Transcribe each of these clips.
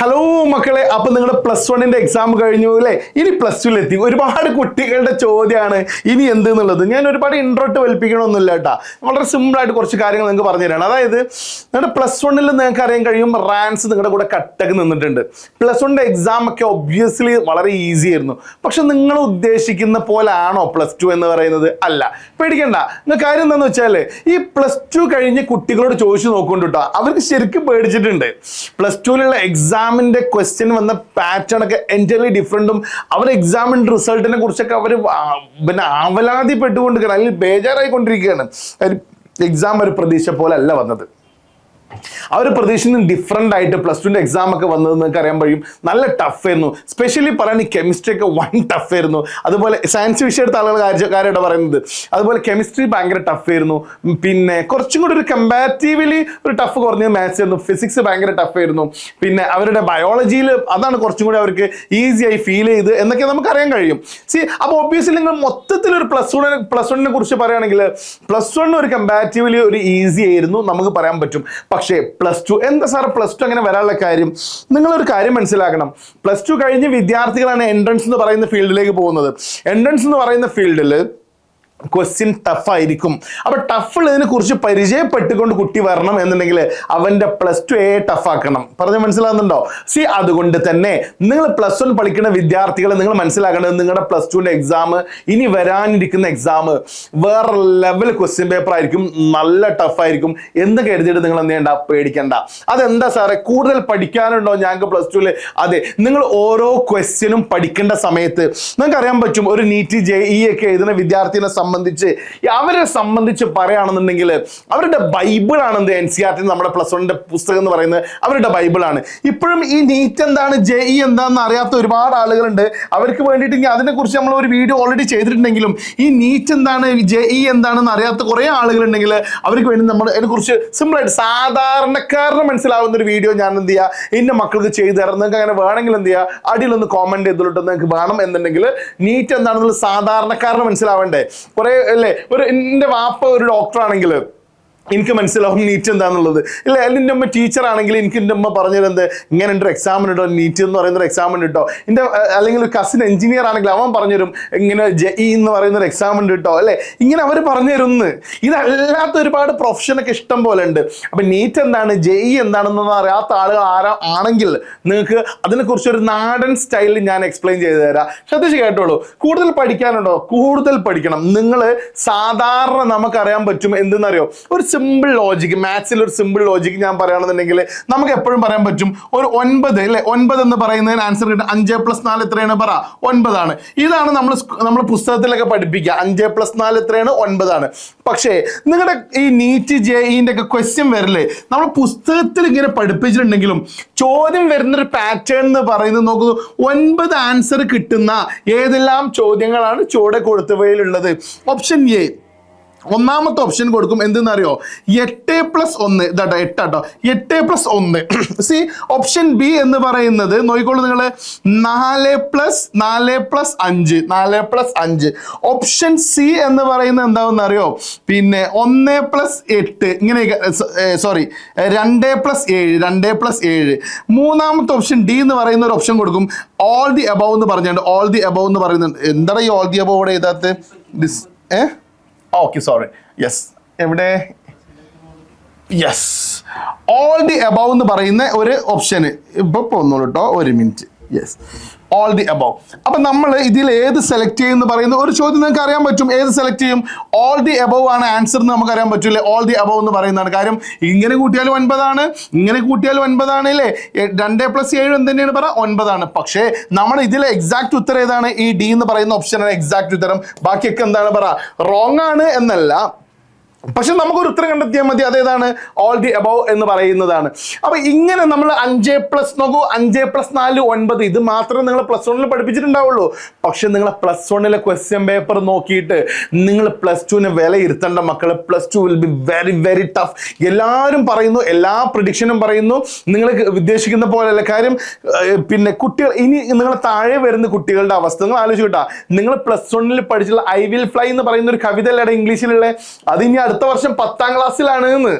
Hello മക്കളെ, അപ്പൊ നിങ്ങളുടെ +1 എക്സാം കഴിഞ്ഞു അല്ലേ? ഇനി +2 ഒരുപാട് കുട്ടികളുടെ ചോദ്യമാണ് ഇനി എന്ത് എന്നുള്ളത്. ഞാൻ ഒരുപാട് ഇൻട്രോട്ട് വലിപ്പിക്കണമെന്നില്ല കേട്ടാ, വളരെ സിമ്പിൾ ആയിട്ട് കുറച്ച് കാര്യങ്ങൾ നിങ്ങൾക്ക് പറഞ്ഞു തരാണ്. അതായത് നിങ്ങളുടെ +1 നിങ്ങൾക്ക് അറിയാൻ കഴിയും, റാൻസ് നിങ്ങളുടെ കൂടെ കട്ടക്ക് നിന്നിട്ടുണ്ട്. +1 എക്സാം ഒക്കെ ഒബ്വിയസ്ലി വളരെ ഈസി ആയിരുന്നു. പക്ഷെ നിങ്ങൾ ഉദ്ദേശിക്കുന്ന പോലെ ആണോ +2 എന്ന് പറയുന്നത്? അല്ല, പേടിക്കണ്ട. കാര്യം എന്താണെന്ന് വെച്ചാൽ ഈ +2 കഴിഞ്ഞ് കുട്ടികളോട് ചോദിച്ചു നോക്കുന്നുണ്ട് കേട്ടോ, അവർക്ക് ശരിക്കും പേടിച്ചിട്ടുണ്ട്. +2 എക്സാമിന്റെ ക്വസ്റ്റ്യൻ വന്ന പാറ്റേൺ ഒക്കെ എൻറ്റയർലി ഡിഫറെന്റും അവർ എക്സാമിന്റെ റിസൾട്ടിനെ കുറിച്ചൊക്കെ അവർ പിന്നെ ആവലാതിപ്പെട്ടുകൊണ്ടിരിക്കുകയാണ്, അല്ലെങ്കിൽ ബേജാറായിക്കൊണ്ടിരിക്കുകയാണ്. എക്സാം ഒരു പ്രതീക്ഷ പോലെ അല്ല വന്നത്. ആ ഒരു പ്രതീക്ഷയിൽ നിന്ന് ഡിഫറെൻ്റ് ആയിട്ട് +2 എക്സാം ഒക്കെ വന്നത് നിങ്ങൾക്ക് അറിയാൻ കഴിയും. നല്ല ടഫ് ആയിരുന്നു. സ്പെഷ്യലി പറയുകയാണെങ്കിൽ കെമിസ്ട്രി ഒക്കെ ടഫ് ആയിരുന്നു. അതുപോലെ സയൻസ് വിഷയം എടുത്ത കാര്യമായിട്ട് പറയുന്നത്, അതുപോലെ കെമിസ്ട്രി ഭയങ്കര ടഫ് ആയിരുന്നു. പിന്നെ കുറച്ചും കൂടി ഒരു കമ്പാരിറ്റീവ്ലി ഒരു ടഫ് കുറഞ്ഞ മാത്സ് ആയിരുന്നു. ഫിസിക്സ് ഭയങ്കര ടഫ് ആയിരുന്നു. പിന്നെ അവരുടെ ബയോളജിയിൽ അതാണ് കുറച്ചും കൂടി അവർക്ക് ഈസി ആയി ഫീൽ ചെയ്ത് എന്നൊക്കെ നമുക്ക് അറിയാൻ കഴിയും. അപ്പോൾ ഒബ്വിയസ്ലി നിങ്ങൾ മൊത്തത്തിൽ ഒരു +1 കുറിച്ച് പറയുകയാണെങ്കിൽ +1 ഒരു കമ്പാരിറ്റീവ്ലി ഒരു ഈസി ആയിരുന്നു നമുക്ക് പറയാൻ പറ്റും. പക്ഷേ +2 എന്താ സാർ +2 അങ്ങനെ വരാനുള്ള കാര്യം? നിങ്ങളൊരു കാര്യം മനസ്സിലാക്കണം. +2 കഴിഞ്ഞ് വിദ്യാർത്ഥികളാണ് എൻട്രൻസ് എന്ന് പറയുന്ന ഫീൽഡിലേക്ക് പോകുന്നത്. എൻട്രൻസ് എന്ന് പറയുന്ന ഫീൽഡിൽ ക്വസ്റ്റ്യൻ ടഫ് ആയിരിക്കും. അപ്പൊ ടഫ് ഉള്ളതിനെ കുറിച്ച് പരിചയപ്പെട്ടുകൊണ്ട് കുട്ടി വരണം എന്നുണ്ടെങ്കിൽ അവന്റെ +2 ടഫ് ആക്കണം. പറഞ്ഞ് മനസ്സിലാകുന്നുണ്ടോ? അതുകൊണ്ട് തന്നെ നിങ്ങൾ +1 പഠിക്കുന്ന വിദ്യാർത്ഥികളെ നിങ്ങൾ മനസ്സിലാക്കേണ്ടത്, നിങ്ങളുടെ +2 എക്സാം ഇനി വരാനിരിക്കുന്ന എക്സാം വേറെ ലെവൽ ക്വസ്റ്റ്യൻ പേപ്പർ ആയിരിക്കും, നല്ല ടഫ് ആയിരിക്കും എന്ന് കരുതിയിട്ട് നിങ്ങൾ എന്ത് ചെയ്യണ്ട, പേടിക്കണ്ട. അതെന്താ സാറേ, കൂടുതൽ പഠിക്കാനുണ്ടോ ഞങ്ങൾക്ക് +2? അതെ, നിങ്ങൾ ഓരോ ക്വസ്റ്റ്യനും പഠിക്കേണ്ട സമയത്ത് നിങ്ങൾക്ക് അറിയാൻ പറ്റും. ഒരു നീറ്റ് JEE ഒക്കെ എഴുതുന്ന വിദ്യാർത്ഥിനെ അവരെ സംബന്ധിച്ച് പറയുകയാണെന്നുണ്ടെങ്കിൽ അവരുടെ ബൈബിളാണ് NCERT നമ്മുടെ +1 പുസ്തകം എന്ന് പറയുന്നത് അവരുടെ ബൈബിളാണ്. ഇപ്പോഴും ഈ നീറ്റ് എന്താണ് JEE എന്താണെന്ന് അറിയാത്ത ഒരുപാട് ആളുകളുണ്ട്. അവർക്ക് വേണ്ടിയിട്ട് അതിനെക്കുറിച്ച് നമ്മൾ ഒരു വീഡിയോ ഓൾറെഡി ചെയ്തിട്ടുണ്ടെങ്കിലും ഈ നീറ്റ് എന്താണ് JEE എന്താണെന്ന് അറിയാത്ത കുറേ ആളുകളുണ്ടെങ്കിൽ അവർക്ക് വേണ്ടി നമ്മൾ അതിനെക്കുറിച്ച് സിമ്പിളായിട്ട് സാധാരണക്കാരന് മനസ്സിലാവുന്ന ഒരു വീഡിയോ ഞാൻ എന്ത് ചെയ്യുക, എൻ്റെ മക്കൾക്ക് ചെയ്തു തരാം. നിങ്ങൾക്ക് അങ്ങനെ വേണമെങ്കിൽ എന്ത് ചെയ്യുക, അടിയിലൊന്ന് കോമന്റ് ചെയ്തിട്ട് നിങ്ങൾക്ക് വേണം എന്നുണ്ടെങ്കിൽ നീറ്റ് എന്താണെന്നുള്ള സാധാരണക്കാരന് മനസ്സിലാവേണ്ടേ. കുറേ അല്ലേ, എൻ്റെ വാപ്പ ഒരു ഡോക്ടറാണെങ്കിൽ എനിക്ക് മനസ്സിലാവും നീറ്റ് എന്താണെന്നുള്ളത്. ഇല്ല, എൻ്റെ അമ്മ ടീച്ചർ ആണെങ്കിൽ എനിക്ക് എൻ്റെ അമ്മ പറഞ്ഞത് ഇങ്ങനെ ഒരു എക്സാം ഉണ്ടോ, നീറ്റ് എന്ന് പറയുന്ന ഒരു എക്സാം ഉണ്ട് കേട്ടോ. അല്ലെങ്കിൽ ഒരു കസിൻ എഞ്ചിനീയർ ആണെങ്കിൽ അവൻ പറഞ്ഞുതരും ഇങ്ങനെ JEE എന്ന് പറയുന്ന ഒരു എക്സാം ഉണ്ട് കേട്ടോ, അല്ലെ, ഇങ്ങനെ അവർ പറഞ്ഞു തരുന്നു. ഇതല്ലാത്ത ഒരുപാട് പ്രൊഫഷനൊക്കെ ഇഷ്ടം പോലെ ഉണ്ട്. അപ്പൊ നീറ്റ് എന്താണ് JEE എന്താണെന്നൊന്നും അറിയാത്ത ആളുകൾ ആണെങ്കിൽ നിങ്ങൾക്ക് അതിനെക്കുറിച്ച് ഒരു നാടൻ സ്റ്റൈലിൽ ഞാൻ എക്സ്പ്ലെയിൻ ചെയ്തു തരാം. ശ്രദ്ധിച്ച് കേട്ടോളൂ. കൂടുതൽ പഠിക്കാനുണ്ടോ? കൂടുതൽ പഠിക്കണം. നിങ്ങൾ സാധാരണ നമുക്കറിയാൻ പറ്റും എന്തെന്നറിയോ, ഒരു സിമ്പിൾ ലോജിക്ക്, മാത്സിൽ ഒരു സിമ്പിൾ ലോജിക്ക് ഞാൻ പറയുകയാണെന്നുണ്ടെങ്കിൽ നമുക്ക് എപ്പോഴും പറയാൻ പറ്റും ഒരു 9 അല്ലെ. 9 എന്ന് പറയുന്നതിന് ആൻസർ കിട്ടും 5 + 4 എത്രയാണ്? പറ, 9 ആണ്. ഇതാണ് നമ്മൾ പുസ്തകത്തിലൊക്കെ പഠിപ്പിക്കുക. 5 + 4 എത്രയാണ്? 9 ആണ്. പക്ഷേ നിങ്ങളുടെ ഈ നീറ്റ് JEE ഒക്കെ ക്വസ്റ്റ്യൻ വരില്ലേ, നമ്മൾ പുസ്തകത്തിൽ ഇങ്ങനെ പഠിപ്പിച്ചിട്ടുണ്ടെങ്കിലും ചോദ്യം വരുന്നൊരു പാറ്റേൺ എന്ന് പറയുന്നത് നോക്കൂ, 9 ആൻസർ കിട്ടുന്ന ഏതെല്ലാം ചോദ്യങ്ങളാണ് ചുവടെ കൊടുത്തവയിലുള്ളത്? ഓപ്ഷൻ A ഒന്നാമത്തെ ഓപ്ഷൻ കൊടുക്കും. എന്തെന്നറിയോ? 8+1 ഇതാട്ടോ, 8 8+1. ഓപ്ഷൻ B എന്ന് പറയുന്നത് നോക്കിക്കോളൂ നിങ്ങൾ, 4+5 4+5. ഓപ്ഷൻ C എന്ന് പറയുന്നത് എന്താണെന്ന് അറിയോ? പിന്നെ 1+8 ഇങ്ങനെ, സോറി 2+7 2+7. മൂന്നാമത്തെ ഓപ്ഷൻ D എന്ന് പറയുന്ന ഒരു ഓപ്ഷൻ കൊടുക്കും. ഓൾ ദി അബവ് എന്ന് പറഞ്ഞുകൊണ്ട്, ഓൾ ദി അബവ് എന്ന് പറയുന്നത് എന്താണ്? ഈ ഓൾ ദി അബവ് ഇവിടെ എഴുതാത്ത ഓക്കെ, സോറി, യെസ്, എവിടെ? യെസ്, ഓൾ ദി അബവ് എന്ന് പറയുന്ന ഒരു ഓപ്ഷന് ഇപ്പൊ പോന്നോളൂ കേട്ടോ, ഒരു minute. Yes, all the above. അപ്പൊ നമ്മൾ ഇതിൽ ഏത് സെലക്ട് ചെയ്യുമെന്ന് പറയുന്ന ഒരു ചോദ്യം നിങ്ങൾക്ക് അറിയാൻ പറ്റും. ഏത് സെലക്ട് ചെയ്യും? ഓൾ ദി അബവ് ആണ് ആൻസർ എന്ന് നമുക്ക് അറിയാൻ പറ്റൂലേ. ഓൾ ദി അബവ് എന്ന് പറയുന്നതാണ്. കാര്യം ഇങ്ങനെ കൂട്ടിയാലും 9 ആണ്, ഇങ്ങനെ കൂട്ടിയാലും 9 ആണ് അല്ലേ. 2+7 എന്ത് തന്നെയാണ്? പറ, 9 ആണ്. പക്ഷേ നമ്മുടെ ഇതിലെ എക്സാക്ട് ഉത്തരം ഏതാണ്? ഈ D എന്ന് പറയുന്ന ഓപ്ഷനാണ് എക്സാക്ട് ഉത്തരം. ബാക്കിയൊക്കെ എന്താണ്? പറ, റോങ് ആണ് എന്നല്ല, പക്ഷെ നമുക്കൊരു ഉത്തരം കണ്ടെത്തിയാൽ മതി. അതേതാണ്? ഓൾ ദി അബവ് എന്ന് പറയുന്നതാണ്. അപ്പൊ ഇങ്ങനെ നമ്മൾ 5+ നോക്കൂ, 5+4 9. ഇത് മാത്രമേ നിങ്ങൾ +1 പഠിപ്പിച്ചിട്ടുണ്ടാവുള്ളൂ. പക്ഷെ നിങ്ങളെ +1 ക്വസ്റ്റ്യൻ പേപ്പർ നോക്കിയിട്ട് നിങ്ങൾ +2 വിലയിരുത്തേണ്ട മക്കളെ. +2 will be very very tough. എല്ലാവരും പറയുന്നു, എല്ലാ പ്രിഡിക്ഷനും പറയുന്നു നിങ്ങൾ ഉദ്ദേശിക്കുന്ന പോലെയല്ല. കാര്യം പിന്നെ കുട്ടികൾ ഇനി നിങ്ങൾ താഴെ വരുന്ന കുട്ടികളുടെ അവസ്ഥ നിങ്ങൾ ആലോചിക്കട്ടാ. നിങ്ങൾ +1 പഠിച്ചുള്ള I will fly എന്ന് പറയുന്ന ഒരു കവിത അല്ലേ ഇംഗ്ലീഷിലുള്ള, അത് ഇനി അടുത്ത വർഷം 10ാം ക്ലാസ്സിലാണ് എന്ന്.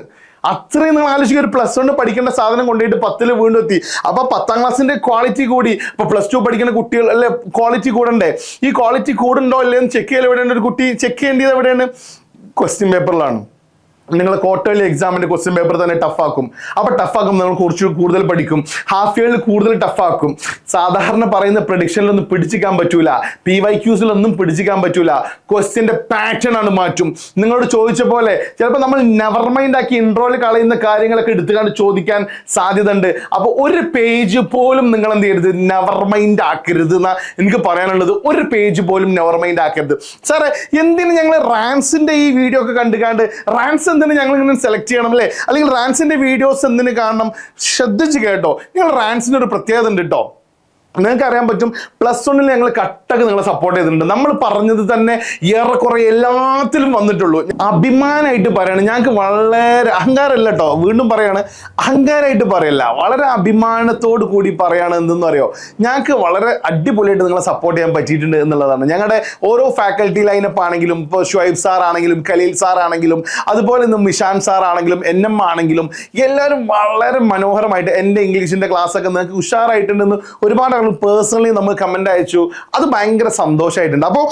അത്രയും നിങ്ങൾ ആലോചിക്കുക, ഒരു പ്ലസ് 1 പഠിക്കേണ്ട സാധനം കൊണ്ടുപോയിട്ട് 10 വീണ്ടും എത്തി. അപ്പൊ 10ാം ക്ലാസ്സിന്റെ ക്വാളിറ്റി കൂടി. അപ്പൊ പ്ലസ് 2 പഠിക്കുന്ന കുട്ടികൾ അല്ലെ, ക്വാളിറ്റി കൂടണ്ടേ? ഈ ക്വാളിറ്റി കൂടുണ്ടോ അല്ലേന്ന് ചെക്ക് ചെയ്യൽ എവിടെയാണ്? ഒരു കുട്ടി ചെക്ക് ചെയ്യേണ്ടത് എവിടെയാണ്? ക്വസ്റ്റ്യൻ പേപ്പറിലാണ്. നിങ്ങൾ ക്വാർട്ടർലി എക്സാമിന്റെ ക്വസ്റ്റ്യൻ പേപ്പർ തന്നെ ടഫാക്കും. അപ്പൊ ടഫാക്കും നിങ്ങൾ കുറച്ച് കൂടുതൽ പഠിക്കും. ഹാഫ് ഇയറിൽ കൂടുതൽ ടഫാക്കും. സാധാരണ പറയുന്ന പ്രഡിക്ഷനിലൊന്നും പിടിച്ചിക്കാൻ പറ്റൂല, PYQസിലൊന്നും പിടിച്ചിക്കാൻ പറ്റൂല. ക്വസ്റ്റ്യന്റെ പാറ്റേൺ ആണ് മാറ്റും. നിങ്ങളോട് ചോദിച്ച പോലെ ചിലപ്പോൾ നമ്മൾ നെവർ മൈൻഡ് ആക്കി ഇൻട്രോയിൽ കളയുന്ന കാര്യങ്ങളൊക്കെ എടുത്തുകൊണ്ട് ചോദിക്കാൻ സാധ്യത ഉണ്ട്. അപ്പൊ ഒരു പേജ് പോലും നിങ്ങൾ എന്ത് ചെയ്യരുത്, നെവർ മൈൻഡ് ആക്കരുത് എന്നാ എനിക്ക് പറയാനുള്ളത്. ഒരു പേജ് പോലും നെവർ മൈൻഡ് ആക്കരുത്. സാറേ എന്തിന് ഞങ്ങൾ റാൻസിന്റെ ഈ വീഡിയോ ഒക്കെ കണ്ടുകാണ്ട് റാൻസ് എന്തിന് ഞങ്ങൾ ഇങ്ങനെ സെലക്ട് ചെയ്യണം അല്ലേ, അല്ലെങ്കിൽ റാൻസിന്റെ വീഡിയോസ് എന്തിന് കാണണം? ശ്രദ്ധിച്ച് കേട്ടോ, നിങ്ങൾ റാൻസിന് ഒരു പ്രത്യേകത ഉണ്ട് കേട്ടോ. നിങ്ങൾക്ക് അറിയാൻ പറ്റും, പ്ലസ് 1 ഞങ്ങൾ കട്ടക്ക് നിങ്ങളെ സപ്പോർട്ട് ചെയ്തിട്ടുണ്ട്. നമ്മൾ പറഞ്ഞത് തന്നെ ഏറെക്കുറെ എല്ലാത്തിലും വന്നിട്ടുള്ളൂ. അഭിമാനമായിട്ട് പറയണം, ഞങ്ങൾക്ക് വളരെ അഹങ്കാരമല്ല കേട്ടോ, വീണ്ടും പറയാണ്, അഹങ്കാരമായിട്ട് പറയല്ല, വളരെ അഭിമാനത്തോട് കൂടി പറയാണ്. എന്തെന്ന് അറിയോ, ഞങ്ങൾക്ക് വളരെ അടിപൊളിയായിട്ട് നിങ്ങളെ സപ്പോർട്ട് ചെയ്യാൻ പറ്റിയിട്ടുണ്ട് എന്നുള്ളതാണ്. ഞങ്ങളുടെ ഓരോ ഫാക്കൽറ്റി ലൈനപ്പ് ആണെങ്കിലും, ഇപ്പോൾ ഷുഐബ് സാർ ആണെങ്കിലും, ഖലീൽ സാർ ആണെങ്കിലും, അതുപോലെ ഇന്ന് മിഷാൻ സാർ ആണെങ്കിലും, NM ആണെങ്കിലും, എല്ലാവരും വളരെ മനോഹരമായിട്ട് എൻ്റെ ഇംഗ്ലീഷിൻ്റെ ക്ലാസ്സൊക്കെ നിങ്ങൾക്ക് ഉഷാറായിട്ടുണ്ടെന്ന് ഒരുപാട് പേഴ്സണലി നമ്മൾ കമന്റ് അയച്ചു. അത് ഭയങ്കര സന്തോഷമായിട്ടുണ്ട്. അപ്പോൾ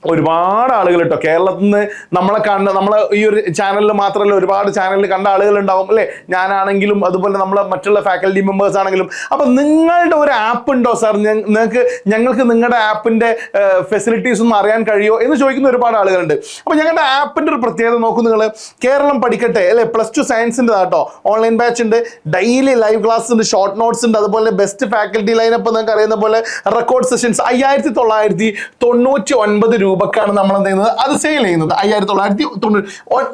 ഒരുപാട് ആളുകൾ കേട്ടോ കേരളത്തിൽ നിന്ന് നമ്മളെ കണ്ട, നമ്മളെ ഈ ഒരു ചാനലിൽ മാത്രമല്ല ഒരുപാട് ചാനലിൽ കണ്ട ആളുകൾ ഉണ്ടാവും അല്ലേ, ഞാനാണെങ്കിലും അതുപോലെ നമ്മളെ മറ്റുള്ള ഫാക്കൽറ്റി മെമ്പേഴ്സ് ആണെങ്കിലും. അപ്പൊ നിങ്ങളുടെ ഒരു ആപ്പ് ഉണ്ടോ സാർ, ഞങ്ങൾക്ക് നിങ്ങളുടെ ആപ്പിന്റെ ഫെസിലിറ്റീസ് ഒന്നും അറിയാൻ കഴിയുമോ എന്ന് ചോദിക്കുന്ന ഒരുപാട് ആളുകളുണ്ട്. അപ്പൊ ഞങ്ങളുടെ ആപ്പിന്റെ ഒരു പ്രത്യേകത നോക്കൂ നിങ്ങൾ, കേരളം പഠിക്കട്ടെ അല്ലെ, +2 സയൻസിന്റെ കേട്ടോ, ഓൺലൈൻ ബാച്ച് ഉണ്ട്, ഡെയിലി ലൈവ് ക്ലാസ് ഉണ്ട്, ഷോർട്ട് നോട്ട്സ് ഉണ്ട്, അതുപോലെ ബെസ്റ്റ് ഫാക്കൽറ്റി ലൈനപ്പ് നിങ്ങൾക്ക് അറിയുന്ന പോലെ റെക്കോർഡ് സെഷൻസ് 5999 രൂപക്കാണ് നമ്മൾ എന്ത് ചെയ്യുന്നത്, അത് സെയിൽ ചെയ്യുന്നത്. 5990,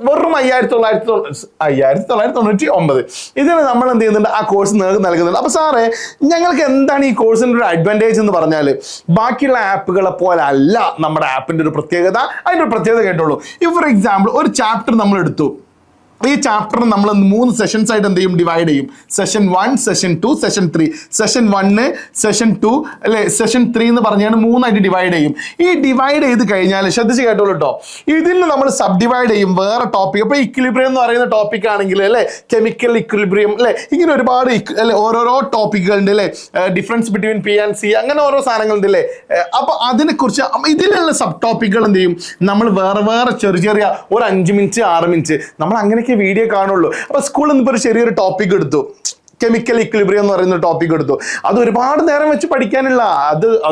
വെറും 5999. ഇതിന് നമ്മൾ എന്ത് ചെയ്യുന്നുണ്ട്, ആ കോഴ്സ് നിങ്ങൾക്ക് നൽകുന്നുണ്ട്. അപ്പൊ സാറേ ഞങ്ങൾക്ക് എന്താണ് ഈ കോഴ്സിന്റെ ഒരു അഡ്വാൻറ്റേജ് എന്ന് പറഞ്ഞാൽ, ബാക്കിയുള്ള ആപ്പുകളെ പോലെ അല്ല നമ്മുടെ ആപ്പിന്റെ ഒരു പ്രത്യേകത. അതിന്റെ ഒരു പ്രത്യേകത കേട്ടോളൂ. ഫോർ എക്സാമ്പിൾ ഒരു ചാപ്റ്റർ നമ്മൾ എടുത്തു, ഈ ചാപ്റ്ററിന് നമ്മൾ 3 സെഷൻസ് ആയിട്ട് എന്ത് ചെയ്യും, ഡിവൈഡ് ചെയ്യും. Session 1, session 2, session 3. Session 1, session 2 അല്ലെ, സെഷൻ 3 എന്ന് പറഞ്ഞാൽ 3 ആയിട്ട് ഡിവൈഡ് ചെയ്യും. ഈ ഡിവൈഡ് ചെയ്ത് കഴിഞ്ഞാൽ ശ്രദ്ധിച്ച് കേട്ടോളൂ കേട്ടോ, ഇതിൽ നമ്മൾ സബ് ഡിവൈഡ് ചെയ്യും വേറെ ടോപ്പിക്. അപ്പൊ ഇക്വിലിബ്രിയം എന്ന് പറയുന്ന ടോപ്പിക് ആണെങ്കിൽ അല്ലെ, കെമിക്കൽ ഇക്വിലിബ്രിയം അല്ലെ, ഇങ്ങനെ ഒരുപാട് അല്ലെ ഓരോരോ ടോപ്പിക്കുകളുണ്ട് അല്ലെ, difference between P and C, അങ്ങനെ ഓരോ സാധനങ്ങളുണ്ട് അല്ലേ. അപ്പൊ അതിനെക്കുറിച്ച് ഇതിലുള്ള സബ് ടോപ്പിക്കുകൾ എന്ത് ചെയ്യും, നമ്മൾ വേറെ വേറെ ചെറിയ ഒരു 5 മിനിറ്റ് 6 മിനിറ്റ് നമ്മൾ അങ്ങനെ വീഡിയോ കാണുള്ളൂ. അപ്പൊ സ്കൂളിൽ നിന്ന് ഇപ്പോൾ ഒരു ചെറിയൊരു ടോപ്പിക് എടുത്തു, കെമിക്കൽ ഇക്വിലിബ്രിയം എന്ന് പറയുന്ന ടോപ്പിക് എടുത്തു. അത് ഒരുപാട് നേരം വെച്ച് പഠിക്കാനില്ല,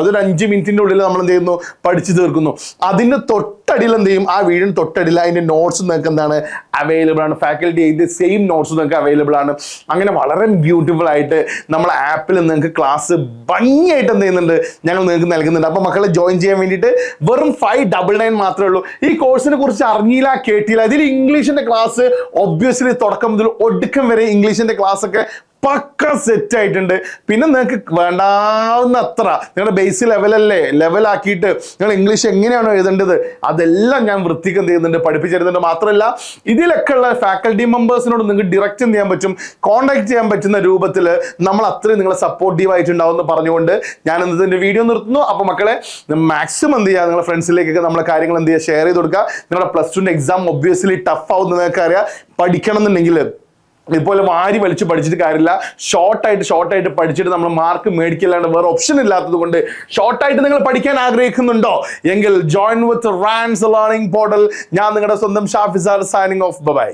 അതൊരു 5 മിനിറ്റിന്റെ ഉള്ളിൽ നമ്മൾ എന്ത് ചെയ്യുന്നു, പഠിച്ചു തീർക്കുന്നു. അതിന്റെ തൊട്ടടിയിൽ എന്ത് ചെയ്യും, ആ വീഡിയോ തൊട്ടടിയിൽ അതിന്റെ നോട്ട്സ് നിങ്ങൾക്ക് എന്താണ് അവൈലബിൾ ആണ്. ഫാക്കൽറ്റി എഴുതിയ സെയിം നോട്ട്സ് നിങ്ങൾക്ക് അവൈലബിൾ ആണ്. അങ്ങനെ വളരെ ബ്യൂട്ടിഫുൾ ആയിട്ട് നമ്മളെ ആപ്പിൽ നിങ്ങൾക്ക് ക്ലാസ് ഭംഗിയായിട്ട് എന്ത് ചെയ്യുന്നുണ്ട്, ഞങ്ങൾ നിങ്ങൾക്ക് നൽകുന്നുണ്ട്. അപ്പൊ മക്കളെ ജോയിൻ ചെയ്യാൻ വേണ്ടിയിട്ട് വെറും 599 മാത്രമേ ഉള്ളൂ. ഈ കോഴ്സിനെ കുറിച്ച് അറിഞ്ഞില്ല കേട്ടില്ല, ഇതിൽ ഇംഗ്ലീഷിന്റെ ക്ലാസ് ഒബ്വിയസ്ലി തുടക്കം മുതൽ ഒടുക്കം വരെ ഇംഗ്ലീഷിന്റെ ക്ലാസ് ഒക്കെ പക്ക സെറ്റ് ആയിട്ടുണ്ട്. പിന്നെ നിങ്ങൾക്ക് വേണ്ടാവുന്ന അത്ര നിങ്ങളുടെ ബേസ് ലെവലല്ലേ, ലെവലാക്കിയിട്ട് നിങ്ങൾ ഇംഗ്ലീഷ് എങ്ങനെയാണോ എഴുതേണ്ടത് അതെല്ലാം ഞാൻ വൃത്തിക്ക് എന്ത് ചെയ്യുന്നുണ്ട്, പഠിപ്പിച്ചിരുന്നുണ്ട്. മാത്രമല്ല ഇതിലൊക്കെ ഉള്ള ഫാക്കൽറ്റി മെമ്പേഴ്സിനോട് നിങ്ങൾക്ക് ഡയറക്റ്റ് എന്ത് ചെയ്യാൻ പറ്റും, കോൺടാക്ട് ചെയ്യാൻ പറ്റുന്ന രൂപത്തിൽ നമ്മൾ അത്രയും നിങ്ങളെ സപ്പോർട്ടീവ് ആയിട്ടുണ്ടാവും എന്ന് പറഞ്ഞുകൊണ്ട് ഞാൻ ഇന്നത്തെ വീഡിയോ നിർത്തുന്നു. അപ്പൊ മക്കളെ മാക്സിമം എന്ത് ചെയ്യുക, നിങ്ങളുടെ ഫ്രണ്ട്സിലേക്കൊക്കെ നമ്മളെ കാര്യങ്ങൾ എന്ത് ചെയ്യുക, ഷെയർ ചെയ്ത് കൊടുക്കുക. നിങ്ങളുടെ +2 എക്സാം ഒബ്വിയസ്ലി ടഫ് ആവും നിങ്ങൾക്ക് അറിയാം. പഠിക്കണം എന്നുണ്ടെങ്കിൽ ഇതുപോലെ വാരി വലിച്ച് പഠിച്ചിട്ട് കാര്യമില്ല. ഷോർട്ടായിട്ട് പഠിച്ചിട്ട് നമ്മൾ മാർക്ക് മേടിക്കല്ലാണ്ട് വേറെ ഓപ്ഷൻ ഇല്ലാത്തത് കൊണ്ട് ഷോർട്ടായിട്ട് നിങ്ങൾ പഠിക്കാൻ ആഗ്രഹിക്കുന്നുണ്ടോ എങ്കിൽ ജോയിൻ വിത്ത് റാൻസ് ലേണിംഗ് പോർട്ടൽ. ഞാൻ നിങ്ങളുടെ സ്വന്തം ഷാഫിസാർ സൈനിങ് ഓഫ്. ബൈ.